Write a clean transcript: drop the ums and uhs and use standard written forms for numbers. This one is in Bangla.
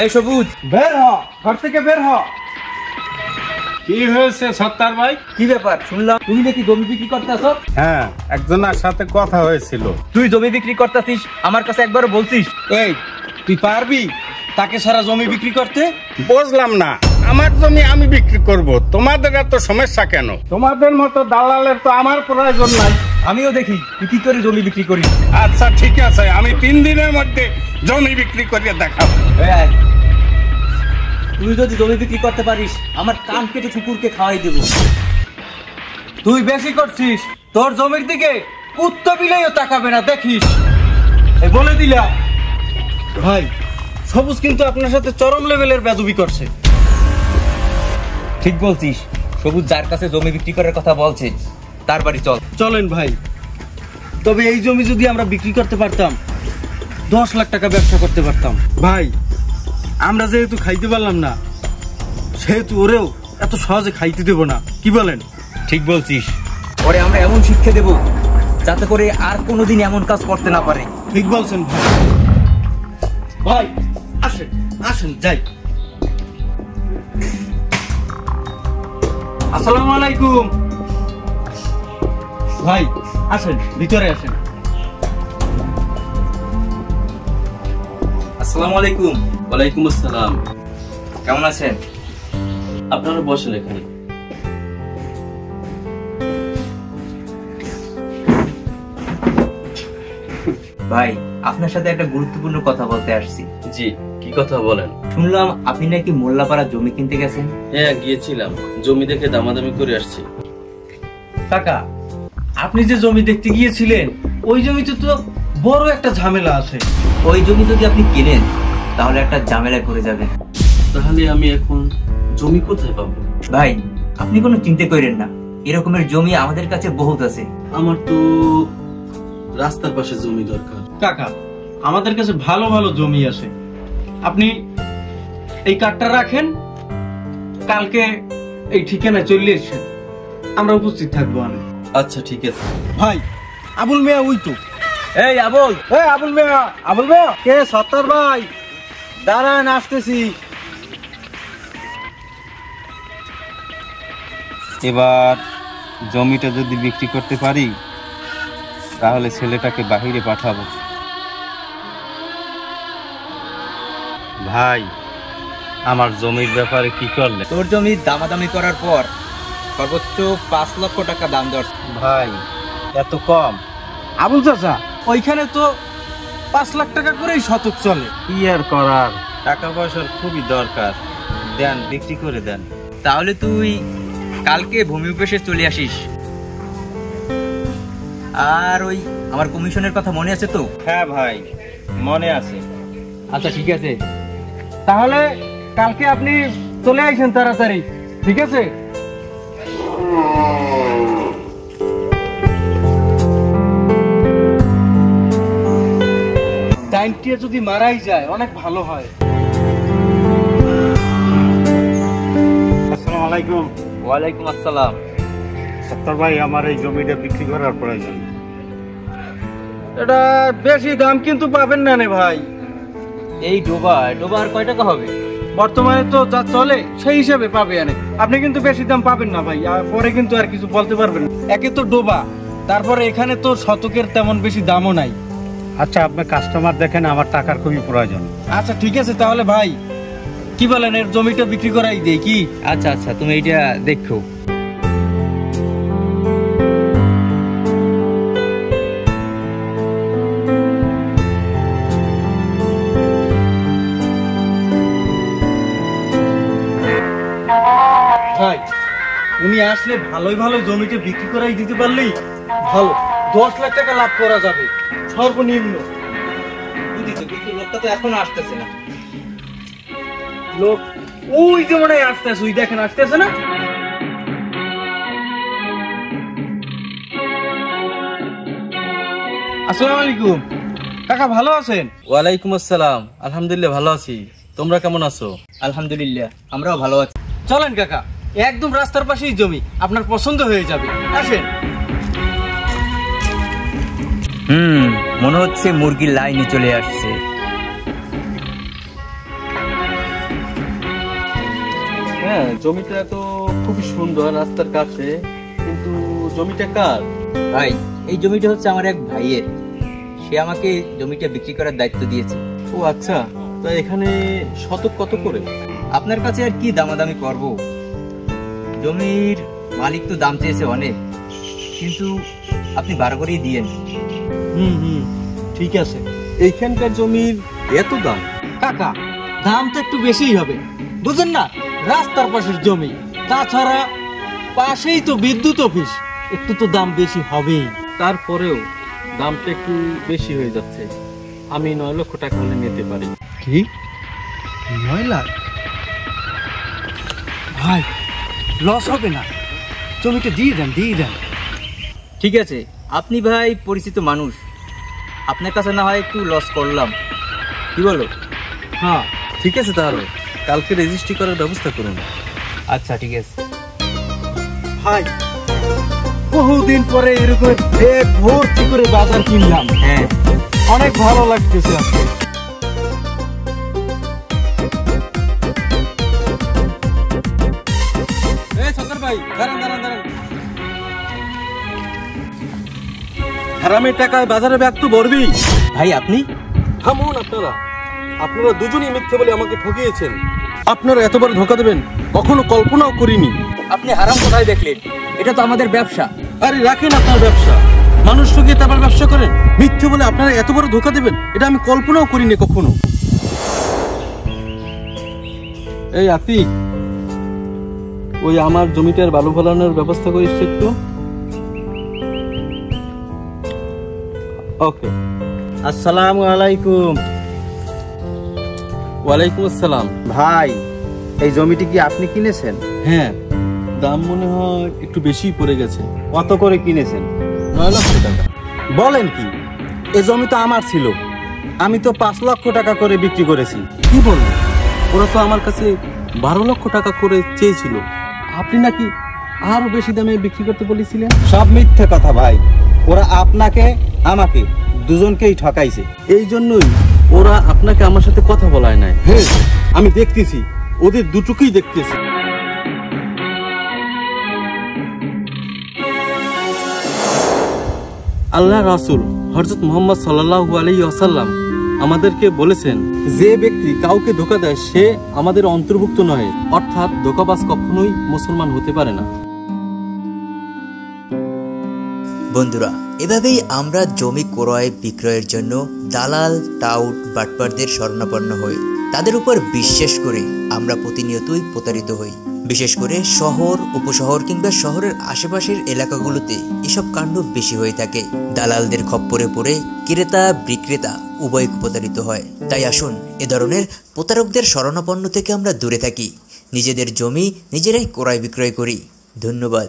এই সবুজ, বের হ, ঘর থেকে বের হ। কি হয়েছে সত্তার ভাই? কি ব্যাপার? শুনলাম তুমি নাকি জমি বিক্রি করতেছ। হ্যাঁ, একজনের সাথে কথা হয়েছিল। তুই জমি বিক্রি করতেছিস, আমার কাছে একবার বলছিস? এই তুই পারবি তাকে সারা জমি বিক্রি করতে? বুঝলাম না, আমার জমি আমি বিক্রি করব, তোমাদের এত সমস্যা কেন? তোমাদের মতো দালালের তো আমার প্রয়োজন নাই। আমিও দেখি তুই কি করে জমি বিক্রি করিস। আচ্ছা ঠিক আছে, আমি 3 দিনের মধ্যে জমি বিক্রি করিয়ে দেখাবো। তুই যদি জমি বিক্রি করতে পারিস, আমার কান কেটে কুকুরকে খাওয়াই দেবো। তুই বেশি করছিস, তোর জমির দিকে কুত্তা বিলেও তাকাবে না, দেখিস। এই বলে দিলাম। ভাই সবুজ কিন্তু আপনার সাথে চরম লেভেলের বেয়াদবি করছে। ঠিক বলছিস, সবুজ যার কাছে জমি বিক্রি করার কথা বলছে তার বাড়ি চল। চলেন ভাই। তবে এই জমি যদি আমরা বিক্রি করতে পারতাম, 10 লাখ টাকা ব্যবসা করতে পারতাম। ভাই আমরা যেহেতু খাইতে পারলাম না, সেহেতু ওরেও এত সহজে খাইতে দেব না, কি বলেন? ঠিক বলছিস, ওরে আমরা এমন শিক্ষা দেব যাতে করে আর কোনোদিন এমন কাজ করতে না পারে। ঠিক বলছেন ভাই। ভাই আসেন আসেন যাই। আসসালামু আলাইকুম। ভাই আসেন, ভিতরে আসেন। আসসালামু আলাইকুম। ওয়ালাইকুম আসসালাম। কেমন আছেন? আপনারা বসেন এখানে। ভাই আপনার সাথে একটা গুরুত্বপূর্ণ কথা বলতে আসছি। জি, কি কথা বলেন? শুনলাম আপনি নাকি মোল্লাপাড়া জমি কিনতে গেছেন। হ্যাঁ গিয়েছিলাম, জমি দেখে দামাদামি করে আসছি। কাকা, আপনি যে জমি দেখতে গিয়েছিলেন, ওই জমিতে তো বড় একটা ঝামেলা আছে। ওই জমি যদি আপনি কিনেন তাহলে একটা ঝামেলায় পড়ে যাবেন। তাহলে আমি এখন জমি কোথায় পাবো? ভাই আপনি কোনো চিন্তা করেন না, এরকমের জমি আমাদের কাছে বহুত আছে। আমার তো রাস্তার পাশে জমি দরকার। কাকা, আমাদের কাছে ভালো ভালো জমি আছে। আপনি এই কার্ডটা রাখেন, কালকে এই ঠিকানায় চলে এসেছেন, আমরা উপস্থিত থাকবো। আচ্ছা ঠিক আছে। ভাই আবুল মিয়া, ওই তো। এই আবুল, আবুল মিয়া, আবুল মিয়া। কে? সত্তর ভাই, দাঁড়ান আসতেছি। এবার জমিটা যদি বিক্রি করতে পারি তাহলে ছেলেটাকে বাহিরে পাঠাবো। ভাই আমার জমির ব্যাপারে কি করলে? তোর জমি দামাদামি করার পর সর্বোচ্চ 5 লক্ষ টাকা দাম দর। ভাই এত কম? আবুল চাচা, ওইখানে তো 5 লাখ টাকা করেই শতক চলে। কি আর করার, টাকা পয়সার খুবই দরকার, দেন বিক্রি করে দেন। তাহলে তুই কালকে ভূমি অফিসে চলে আসিস। আর ওই আমার কমিশনের কথা মনে আছে তো? হ্যাঁ ভাই মনে আছে। আচ্ছা ঠিক আছে, তাহলে কালকে আপনি চলে আসেন তাড়াতাড়ি, ঠিক আছে? টাইমটিয়া যদি মারাই যায় অনেক ভালো হয়। আসসালামু আলাইকুম। ওয়ালাইকুম আসসালাম। সত্তার ভাই, আমার এই জমিটা বিক্রি করার প্রয়োজন। এটা বেশি দাম কিন্তু পাবেন না রে ভাই। এই ডোবা আর কয় টাকা হবে? বর্তমানে তো যা চলে সেই হিসাবে পাবে। আপনি কিন্তু বেশি দাম পাবেন না ভাই, আর পরে কিন্তু আর কিছু বলতে পারবেন না। একে তো ডোবা, তারপরে এখানে তো শতকের তেমন বেশি দামও নাই। আচ্ছা, আপনার কাস্টমার দেখেন, আমার টাকার খুবই প্রয়োজন। আচ্ছা ঠিক আছে, তাহলে ভাই কি বলেন, এর জমিটা বিক্রি করাই দেই কি? আচ্ছা আচ্ছা, তুমি এইটা দেখো। ভাই উনি আসলে ভালোই ভালো জমিটা বিক্রি করাই দিতে পারলেই ভালো। 10 লাখ টাকা লাভ করা যাবে সর্বনিম্ন। বুঝিছো, কিন্তু লোকটা তো এখনো আসতেছে না। লোক ওই যে মনে হয় আসতেছে, ওই দেখেন আসতেছে না? আসসালামু আলাইকুম কাকা, ভালো আছেন? ওয়ালাইকুম আসসালাম। আলহামদুলিল্লাহ ভালো আছি, তোমরা কেমন আছো? আলহামদুলিল্লাহ আমরাও ভালো আছি। চলেন কাকা, একদম রাস্তার পাশেই জমি, আপনার পছন্দ হয়ে যাবে, আসেন। মনে হচ্ছে মুরগির লাইনে চলে আসছে। হ্যাঁ, জমিটা তো খুবই সুন্দর রাস্তার কাছে, কিন্তু জমিটা কার? ভাই, এই জমিটা হচ্ছে আমার এক ভাইয়ের। সে আমাকে জমিটা বিক্রি করার দায়িত্ব দিয়েছে। ও আচ্ছা, তা এখানে শতক কত করে? আপনার কাছে আর কি দামাদামি করব? জমির মালিক তো দাম চেয়েছে অনেক, কিন্তু আপনি 12 করেই দিয়েন। হুম, ঠিক আছে। এইখানকার জমির এত দাম? কাকা, দাম তো একটু বেশিই হবে, বুঝেন না? রাস্তার পাশের জমি, তাছাড়া পাশেই তো বিদ্যুৎ অফিস, একটু তো দাম বেশি হবেই। তারপরেও দামটা একটু বেশি হয়ে যাচ্ছে। আমি 9 লক্ষ টাকা হলে নিতে পারি। কি 9 লাখ? ভাই, লস হবে না, জমিটা দিয়ে দেন, দিয়ে দেন। ঠিক আছে, আপনি ভাই পরিচিত মানুষ, আপনার কাছে না হয় একটু লস করলাম, কি বলো? হ্যাঁ, ঠিক আছে, তাহলে কালকে রেজিস্ট্রি করার ব্যবস্থা করুন। আচ্ছা, ঠিক আছে। ভাই, বহুদিন পরে এরকম পেট ভর্তি করে বাজার কিনলাম। হ্যাঁ, অনেক ভালো লাগতেছে আজকে। এই সত্তর ভাই, দাঁড়ান দাঁড়ান দাঁড়ান। হারামের টাকায় বাজারে ব্যাগ তো ভরবি। ভাই আপনি? থামুন আপনারা, আপনারা দুজনই মিথ্যে বলে আমাকে ঠকিয়েছেন। আপনারা এত বড় ধোকা দেবেন কখনো কল্পনাও করিনি। আপনি হারাম কোথায় দেখলেন? এটা তো আমাদের ব্যবসা। আরে রাখেন আপনার ব্যবসা, মানুষ ঠকিয়ে তারপর ব্যবসা করেন? মিথ্যে বলে আপনারা এত বড় ধোকা দেবেন, এটা আমি কল্পনাও করিনি কখনো। এই আতিক, ওই আমার জমিটার বালু ফেলানোর ব্যবস্থা করিস একটু। ওকে। আসসালামু আলাইকুম। ওয়ালাইকুম আসসালাম। ভাই, এই জমিটি কি আপনি কিনেছেন? হ্যাঁ, দাম মনে হয় একটু বেশি পড়ে গেছে। কত করে কিনেছেন? 9 লক্ষ টাকা। বলেন কি? এই জমি তো আমার ছিল, আমি তো 5 লক্ষ টাকা করে বিক্রি করেছি। কি বললেন? ওরা তো আমার কাছে 12 লক্ষ টাকা করে চেয়েছিল। আপনি নাকি আরো বেশি দামে বিক্রি করতে বলেছিলেন? সব মিথ্যে কথা ভাই, ওরা আপনাকে আমাকে দুজনকেই ঠকাইছে। এই জন্যই ওরা আপনাকে আমার সাথে কথা বলায় নাই। হ্যাঁ, আমি দেখতেছি, ওদের দুটুকুই দেখতেছি। আল্লাহ রাসূল হযরত মুহাম্মদ সাল্লাল্লাহু আলাইহি ওয়াসাল্লাম আমাদেরকে বলেছেন, যে ব্যক্তি কাউকে ধোঁকা দেয় সে আমাদের অন্তর্ভুক্ত নয়, অর্থাৎ ধোঁকাবাজ কখনোই মুসলমান হতে পারে না। বন্ধুরা, এভাবেই আমরা জমি ক্রয় বিক্রয়ের জন্য দালাল, টাউট, বাটপারদের শরণাপন্ন হই। তাদের উপর বিশ্বাস করে আমরা প্রতিনিয়তই প্রতারিত হই। বিশেষ করে শহর, উপশহর কিংবা শহরের আশেপাশের এলাকাগুলোতে এসব কাণ্ড বেশি হয়ে থাকে। দালালদের খপ্পরে পড়ে ক্রেতা বিক্রেতা উভয় প্রতারিত হয়। তাই আসুন এ ধরনের প্রতারকদের শরণাপন্ন থেকে আমরা দূরে থাকি, নিজেদের জমি নিজেরাই ক্রয় বিক্রয় করি। ধন্যবাদ।